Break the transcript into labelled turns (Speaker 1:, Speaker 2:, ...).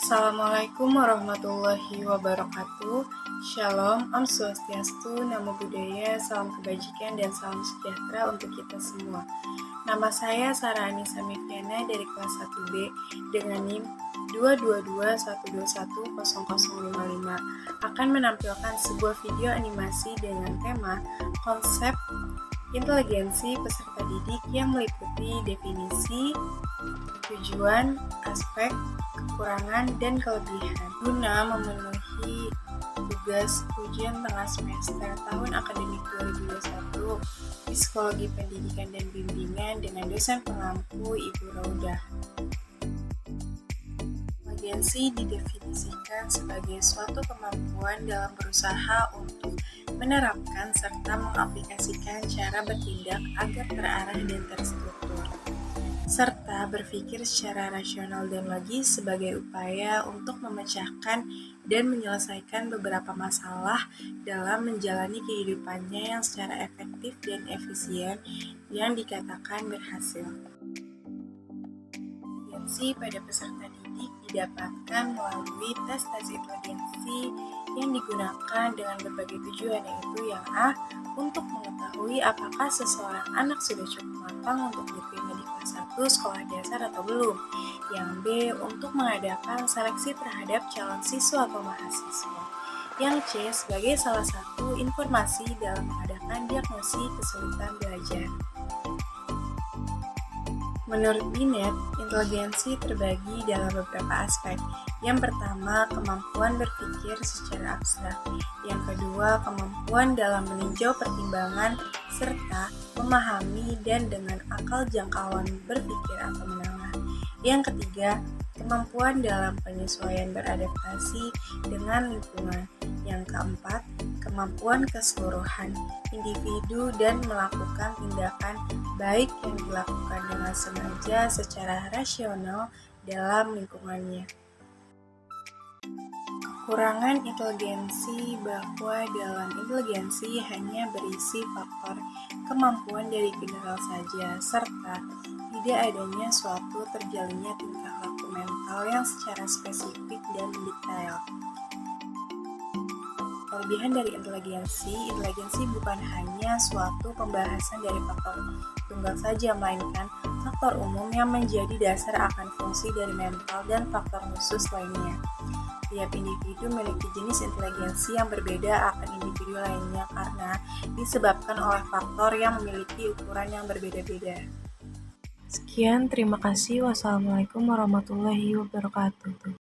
Speaker 1: Assalamualaikum warahmatullahi wabarakatuh. Shalom, Om Swastiastu, Namo Buddhaya, salam kebajikan dan salam sejahtera untuk kita semua. Nama saya Sarah Anissa Mifiana dari kelas 1B dengan NIM 22212100055 akan menampilkan sebuah video animasi dengan tema konsep inteligensi peserta didik yang meliputi definisi, tujuan, aspek, kekurangan, dan kelebihan guna memenuhi tugas ujian tengah semester tahun akademik 2021 Psikologi Pendidikan dan Bimbingan dengan dosen pengampu Ibu Raudah. Inteligensi didefinisikan sebagai suatu kemampuan dalam berusaha untuk menerapkan serta mengaplikasikan cara bertindak agar terarah dan terstruktur, serta berpikir secara rasional dan logis sebagai upaya untuk memecahkan dan menyelesaikan beberapa masalah dalam menjalani kehidupannya yang secara efektif dan efisien yang dikatakan berhasil. Inteligensi pada peserta didik didapatkan melalui tes-tes inteligensi yang digunakan dengan berbagai tujuan, yaitu yang A, untuk mengetahui apakah seseorang anak sudah cukup matang untuk diterima di kelas 1 sekolah dasar atau belum. Yang B, untuk mengadakan seleksi terhadap calon siswa atau mahasiswa. Yang C, sebagai salah satu informasi dalam mengadakan diagnosis kesulitan belajar. Menurut Binet, inteligensi terbagi dalam beberapa aspek. Yang pertama, kemampuan berpikir secara abstrak. Yang kedua, kemampuan dalam meninjau pertimbangan serta memahami dan dengan akal jangkauan berpikir atau menengah. Yang ketiga, kemampuan dalam penyesuaian beradaptasi dengan lingkungan. Yang keempat, kemampuan keseluruhan individu dan melakukan tindakan baik yang dilakukan dengan sengaja secara rasional dalam lingkungannya. Kekurangan inteligensi bahwa dalam inteligensi hanya berisi faktor kemampuan dari general saja, serta tidak adanya suatu terjalinnya tingkah laku mental yang secara spesifik dan detail. Kelebihan dari inteligensi bukan hanya suatu pembahasan dari faktor tunggal saja, melainkan faktor umum yang menjadi dasar akan fungsi dari mental dan faktor khusus lainnya. Tiap individu memiliki jenis inteligensi yang berbeda akan individu lainnya karena disebabkan oleh faktor yang memiliki ukuran yang berbeda-beda. Sekian, terima kasih. Wassalamualaikum warahmatullahi wabarakatuh.